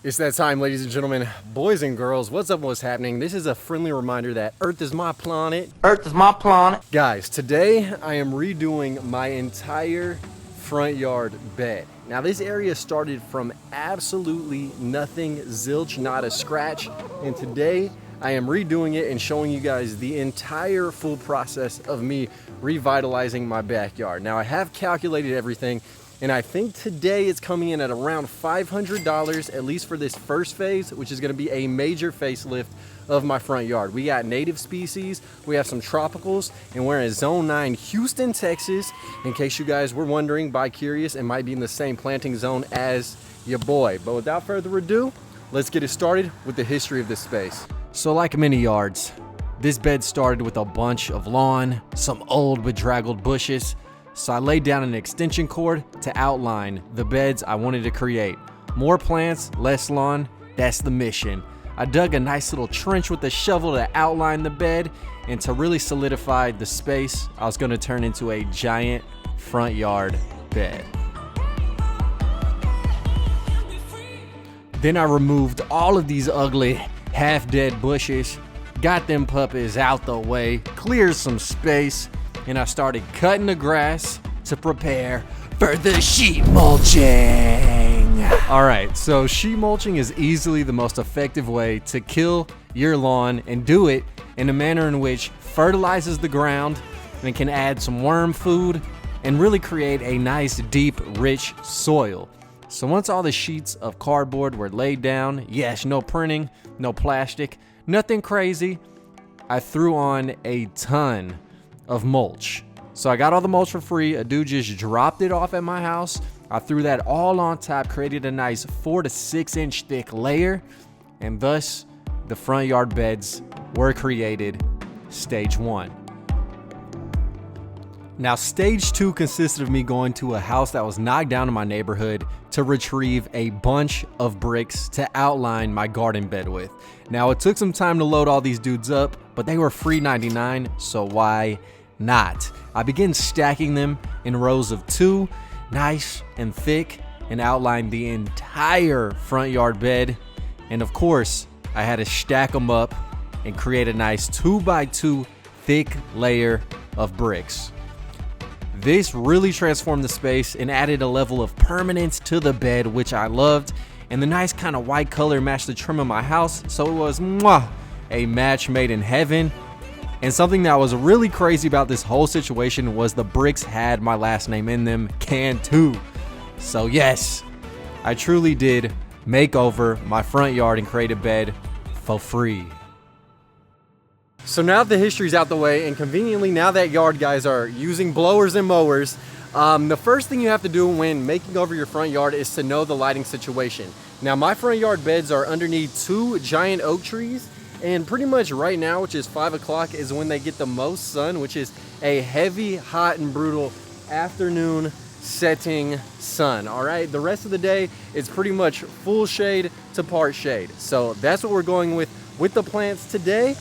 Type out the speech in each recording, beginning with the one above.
It's that time, ladies and gentlemen, boys and girls. What's up, what's happening? This is a friendly reminder that Earth is my planet. Earth is my planet. Guys, today I am redoing my entire front yard bed. Now, this area started from absolutely nothing, zilch, not a scratch. And today I am redoing it and showing you guys the entire full process of me revitalizing my backyard. Now, I have calculated everything, and I think today it's coming in at around $500, at least for this first phase, which is gonna be a major facelift of my front yard. We got native species, we have some tropicals, and we're in Zone 9, Houston, Texas. In case you guys were wondering, bi-curious, it might be in the same planting zone as your boy. But without further ado, let's get it started with the history of this space. So like many yards, this bed started with a bunch of lawn, some old bedraggled bushes. So I laid down an extension cord to outline the beds I wanted to create. More plants, less lawn, that's the mission. I dug a nice little trench with a shovel to outline the bed, and to really solidify the space, I was gonna turn into a giant front yard bed. Then I removed all of these ugly, half-dead bushes, got them puppies out the way, cleared some space, and I started cutting the grass to prepare for the sheet mulching. All right, so sheet mulching is easily the most effective way to kill your lawn and do it in a manner in which fertilizes the ground and can add some worm food and really create a nice, deep, rich soil. So once all the sheets of cardboard were laid down, yes, no printing, no plastic, nothing crazy, I threw on a ton of mulch. So I got all the mulch for free. A dude just dropped it off at my house. I threw that all on top, created a nice 4 to 6 inch thick layer, and thus the front yard beds were created. Stage 1. Now, stage 2 consisted of me going to a house that was knocked down in my neighborhood to retrieve a bunch of bricks to outline my garden bed with. Now, it took some time to load all these dudes up, but they were free 99, so why not? I began stacking them in rows of 2, nice and thick, and outlined the entire front yard bed. And of course, I had to stack them up and create a nice 2x2 thick layer of bricks. This really transformed the space and added a level of permanence to the bed, which I loved. And the nice kind of white color matched the trim of my house, so it was a match made in heaven. And something that was really crazy about this whole situation was the bricks had my last name in them, Cantu. So yes, I truly did make over my front yard and create a bed for free. So now that the history's out the way, and conveniently now that yard guys are using blowers and mowers, the first thing you have to do when making over your front yard is to know the lighting situation. Now, my front yard beds are underneath 2 giant oak trees, and pretty much right now, which is 5 o'clock, is when they get the most sun, which is a heavy, hot, and brutal afternoon setting sun. All right, the rest of the day is pretty much full shade to part shade. So that's what we're going with the plants today.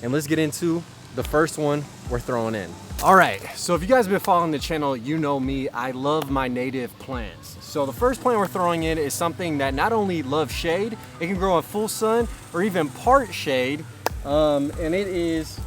And let's get into the first one we're throwing in. All right, so if you guys have been following the channel, you know me, I love my native plants. So the first plant we're throwing in is something that not only loves shade, it can grow in full sun or even part shade, and it is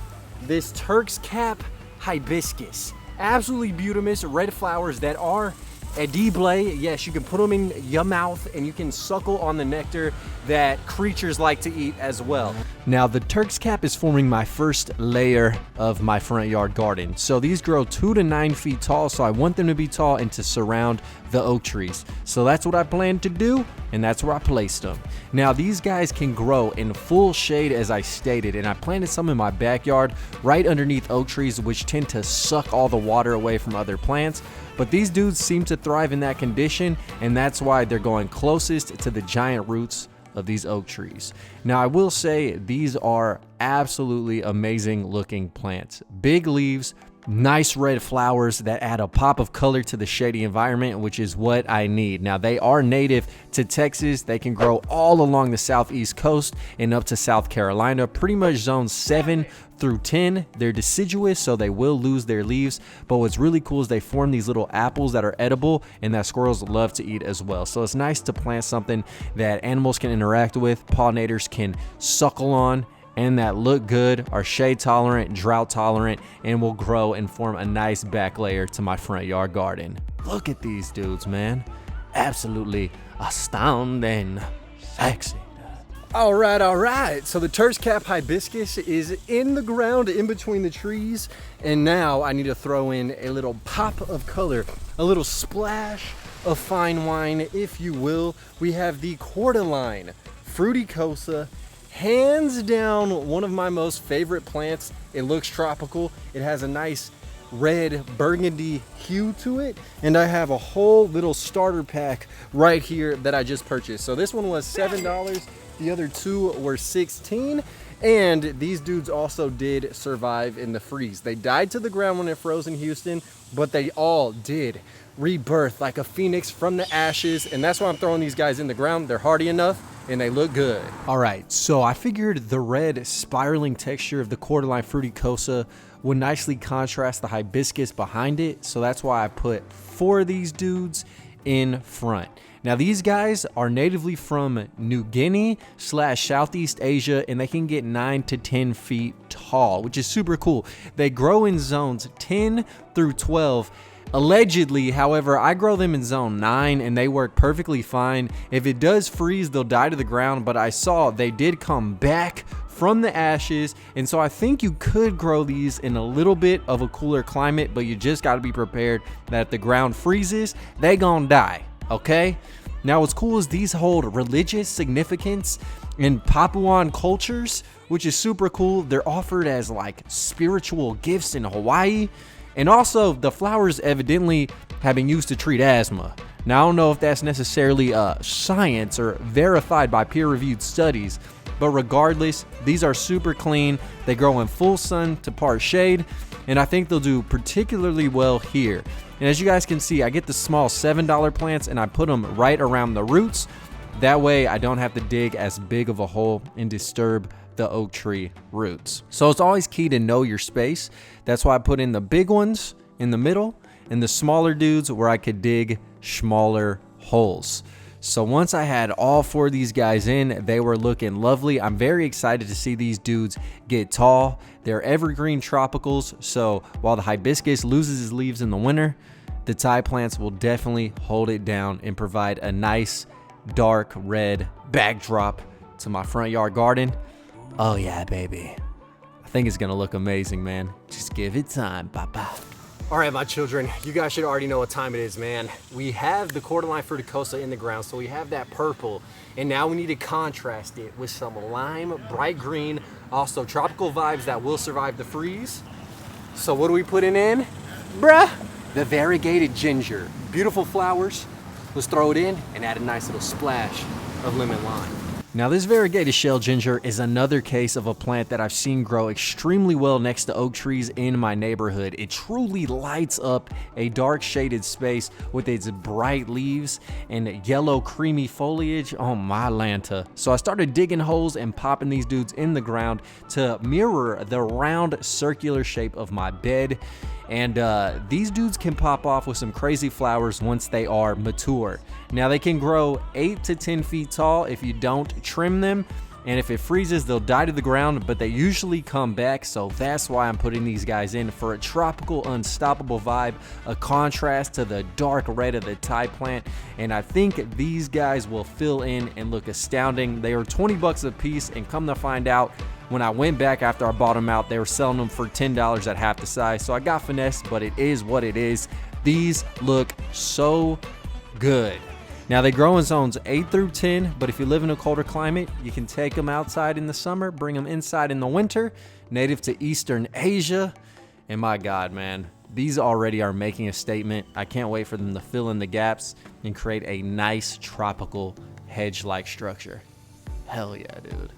this Turks Cap hibiscus. Absolutely beautiful red flowers that are edible. Yes, you can put them in your mouth and you can suckle on the nectar that creatures like to eat as well. Now, the Turks Cap is forming my first layer of my front yard garden. So these grow 2 to 9 feet tall, so I want them to be tall and to surround the oak trees. So that's what I plan to do, and that's where I placed them. Now, these guys can grow in full shade as I stated, and I planted some in my backyard right underneath oak trees, which tend to suck all the water away from other plants. But these dudes seem to thrive in that condition, and that's why they're going closest to the giant roots of these oak trees. Now, I will say these are absolutely amazing looking plants. Big leaves, nice red flowers that add a pop of color to the shady environment, which is what I need. Now, they are native to Texas. They can grow all along the southeast coast and up to South Carolina, pretty much zones 7 through 10. They're deciduous, so they will lose their leaves, but what's really cool is they form these little apples that are edible and that squirrels love to eat as well. So it's nice to plant something that animals can interact with, pollinators can suckle on, and that look good, are shade tolerant, drought tolerant, and will grow and form a nice back layer to my front yard garden. Look at these dudes, man. Absolutely astounding. Sexy. All right. So the Turks Cap hibiscus is in the ground in between the trees. And now I need to throw in a little pop of color, a little splash of fine wine, if you will. We have the Cordyline fruticosa. Hands down, one of my most favorite plants. It looks tropical. It has a nice red burgundy hue to it. And I have a whole little starter pack right here that I just purchased. So this one was $7. The other two were $16. And these dudes also did survive in the freeze. They died to the ground when it froze in Houston, but they all did rebirth like a phoenix from the ashes. And that's why I'm throwing these guys in the ground. They're hardy enough and they look good. All right, so I figured the red spiraling texture of the Cordyline fruticosa would nicely contrast the hibiscus behind it. So that's why I put 4 of these dudes in front. Now, these guys are natively from New Guinea / Southeast Asia, and they can get 9 to 10 feet tall, which is super cool. They grow in zones 10 through 12. Allegedly, however, I grow them in zone 9 and they work perfectly fine. If it does freeze, they'll die to the ground, but I saw they did come back from the ashes, and so I think you could grow these in a little bit of a cooler climate, but you just got to be prepared that if the ground freezes, they gonna die, okay? Now, what's cool is these hold religious significance in Papuan cultures, which is super cool. They're offered as like spiritual gifts in Hawaii. And also, the flowers evidently have been used to treat asthma. Now, I don't know if that's necessarily science or verified by peer-reviewed studies, but regardless, these are super clean. They grow in full sun to part shade, and I think they'll do particularly well here. And as you guys can see, I get the small $7 plants and I put them right around the roots. That way, I don't have to dig as big of a hole and disturb the oak tree roots. So it's always key to know your space. That's why I put in the big ones in the middle and the smaller dudes where I could dig smaller holes. So once I had all 4 of these guys in, they were looking lovely. I'm very excited to see these dudes get tall. They're evergreen tropicals, so while the hibiscus loses his leaves in the winter, the Thai plants will definitely hold it down and provide a nice dark red backdrop to my front yard garden. Oh yeah, baby. I think it's gonna look amazing, man. Just give it time, papa. All right, my children, you guys should already know what time it is, man. We have the Cordyline fruticosa in the ground, so we have that purple, and now we need to contrast it with some lime, bright green, also tropical vibes that will survive the freeze. So what are we putting in? Bruh, the variegated ginger. Beautiful flowers. Let's throw it in and add a nice little splash of lemon lime. Now, this variegated shell ginger is another case of a plant that I've seen grow extremely well next to oak trees in my neighborhood. It truly lights up a dark shaded space with its bright leaves and yellow creamy foliage. Oh my Lanta. So I started digging holes and popping these dudes in the ground to mirror the round circular shape of my bed. And these dudes can pop off with some crazy flowers once they are mature. Now, they can grow 8 to 10 feet tall if you don't trim them, and if it freezes, they'll die to the ground, but they usually come back. So that's why I'm putting these guys in for a tropical, unstoppable vibe, a contrast to the dark red of the Thai plant. And I think these guys will fill in and look astounding. They are 20 bucks a piece, and come to find out, when I went back after I bought them out, they were selling them for $10 at half the size. So I got finessed, but it is what it is. These look so good. Now, they grow in zones 8 through 10, but if you live in a colder climate, you can take them outside in the summer, bring them inside in the winter. Native to Eastern Asia. And my God, man, these already are making a statement. I can't wait for them to fill in the gaps and create a nice tropical hedge-like structure. Hell yeah, dude.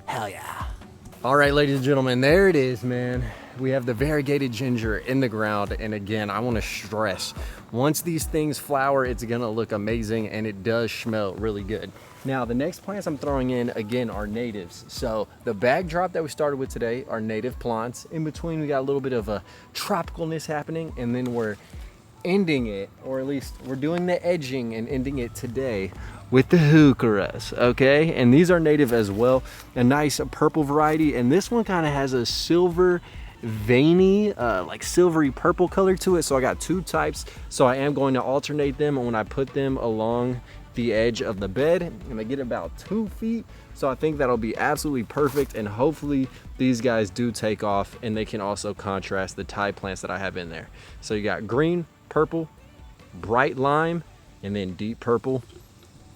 Hell yeah. All right, ladies and gentlemen, there it is, man. We have the variegated ginger in the ground. And again, I want to stress, once these things flower, it's going to look amazing, and it does smell really good. Now, the next plants I'm throwing in, again, are natives. So the bag drop that we started with today are native plants. In between, we got a little bit of a tropicalness happening, and then we're ending it, or at least we're doing the edging and ending it today with the Heucheras, okay? And these are native as well, a nice purple variety, and this one kind of has a silver veiny, like silvery purple color to it. So I got two types, so I am going to alternate them when I put them along the edge of the bed, and they get about 2 feet. So I think that'll be absolutely perfect, and hopefully these guys do take off, and they can also contrast the Thai plants that I have in there. So you got green, purple, bright lime, and then deep purple.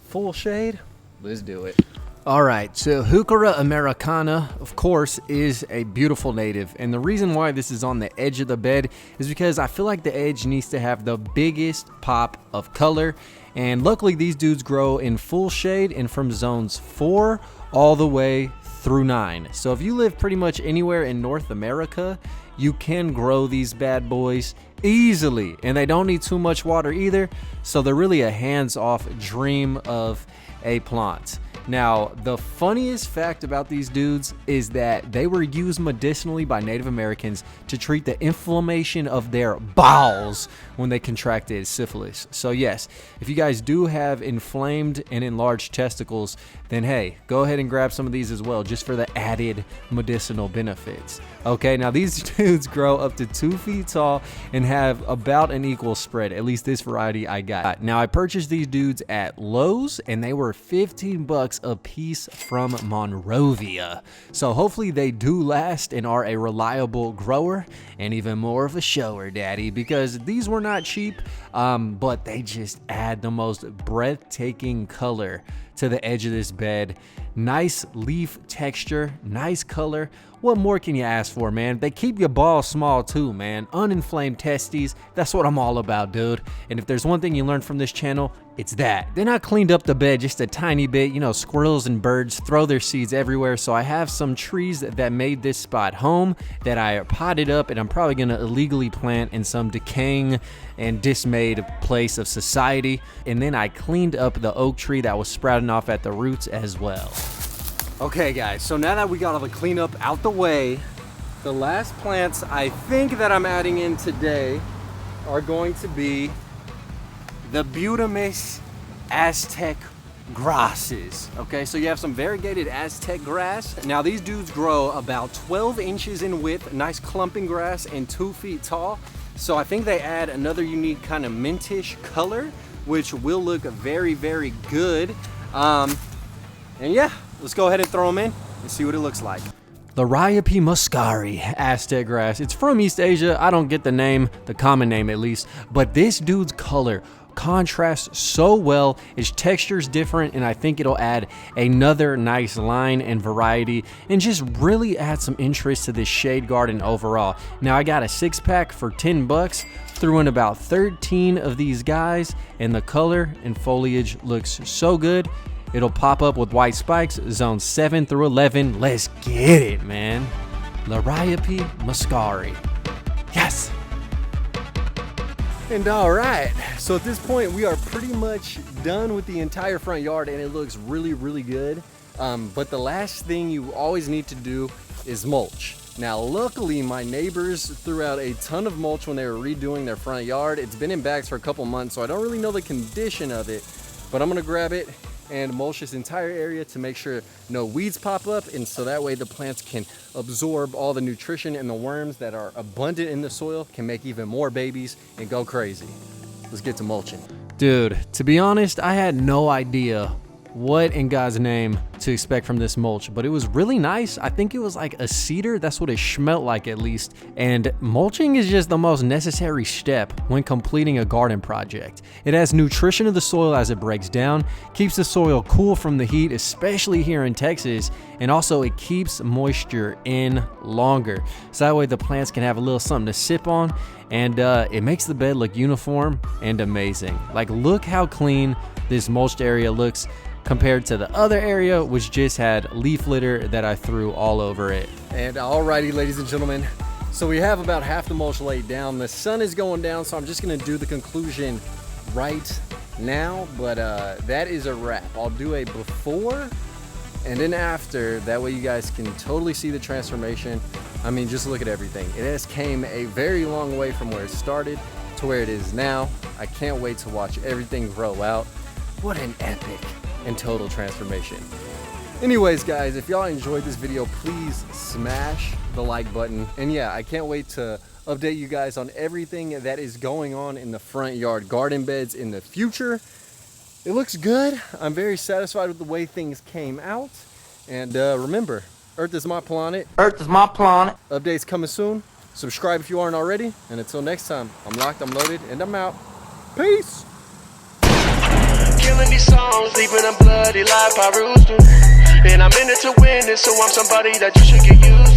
Full shade. Let's do it. All right, so Heuchera americana, of course, is a beautiful native, and the reason why this is on the edge of the bed is because I feel like the edge needs to have the biggest pop of color. And luckily these dudes grow in full shade and from zones 4 all the way through 9. So if you live pretty much anywhere in North America, you can grow these bad boys easily, and they don't need too much water either. So they're really a hands-off dream of a plant. Now, the funniest fact about these dudes is that they were used medicinally by Native Americans to treat the inflammation of their bowels when they contracted syphilis. So yes, if you guys do have inflamed and enlarged testicles, then hey, go ahead and grab some of these as well, just for the added medicinal benefits. Okay, now these dudes grow up to 2 feet tall and have about an equal spread, at least this variety I got. Now, I purchased these dudes at Lowe's, and they were 15 bucks a piece from Monrovia. So hopefully they do last and are a reliable grower and even more of a shower daddy, because these were not cheap, but they just add the most breathtaking color to the edge of this bed. Nice leaf texture, nice color. What more can you ask for, man? They keep your balls small too, man. Uninflamed testes, that's what I'm all about, dude. And if there's one thing you learned from this channel, it's that. Then I cleaned up the bed just a tiny bit. You know, squirrels and birds throw their seeds everywhere, so I have some trees that made this spot home that I potted up, and I'm probably gonna illegally plant in some decaying and dismayed place of society. And then I cleaned up the oak tree that was sprouting off at the roots as well. Okay guys, so now that we got all the cleanup out the way, the last plants I think that I'm adding in today are going to be the Butamus Aztec grasses. Okay, so you have some variegated Aztec grass. Now these dudes grow about 12 inches in width, nice clumping grass, and 2 feet tall. So I think they add another unique kind of mintish color, which will look very, very good. And yeah, let's go ahead and throw them in and see what it looks like. The Ryapi muscari Aztec grass. It's from East Asia. I don't get the name, the common name at least, but this dude's color contrasts so well. Its texture's different, and I think it'll add another nice line and variety and just really add some interest to this shade garden overall. Now I got a 6-pack for 10 bucks, threw in about 13 of these guys, and the color and foliage looks so good. It'll pop up with white spikes, zones 7 through 11. Let's get it, man. Ryapi muscari. Yes! And all right, so at this point, we are pretty much done with the entire front yard, and it looks really, really good. But the last thing you always need to do is mulch. Now, luckily, my neighbors threw out a ton of mulch when they were redoing their front yard. It's been in bags for a couple months, so I don't really know the condition of it, but I'm gonna grab it and mulch this entire area to make sure no weeds pop up, and so that way the plants can absorb all the nutrition, and the worms that are abundant in the soil can make even more babies and go crazy. Let's get to mulching. Dude, to be honest, I had no idea what in God's name to expect from this mulch, but it was really nice. I think it was like a cedar. That's what it smelled like, at least. And mulching is just the most necessary step when completing a garden project. It adds nutrition to the soil as it breaks down, keeps the soil cool from the heat, especially here in Texas, and also it keeps moisture in longer. So that way the plants can have a little something to sip on, and it makes the bed look uniform and amazing. Like, look how clean this mulched area looks. compared to the other area, which just had leaf litter that I threw all over it. And alrighty, ladies and gentlemen, so we have about half the mulch laid down. The sun is going down, so I'm just gonna do the conclusion right now, but that is a wrap. I'll do a before and then after, that way you guys can totally see the transformation. I mean, just look at everything. It has came a very long way from where it started to where it is now. I can't wait to watch everything grow out. What an epic and total transformation. Anyways, guys, if y'all enjoyed this video, please smash the like button. And yeah, I can't wait to update you guys on everything that is going on in the front yard garden beds in the future. It looks good. I'm very satisfied with the way things came out. And remember, Earth is my planet. Earth is my planet. Updates coming soon. Subscribe if you aren't already. And until next time, I'm locked, I'm loaded, and I'm out. Peace. Killing these songs, leaving a bloody life I roost to. And I'm in it to win it, so I'm somebody that you should get used to.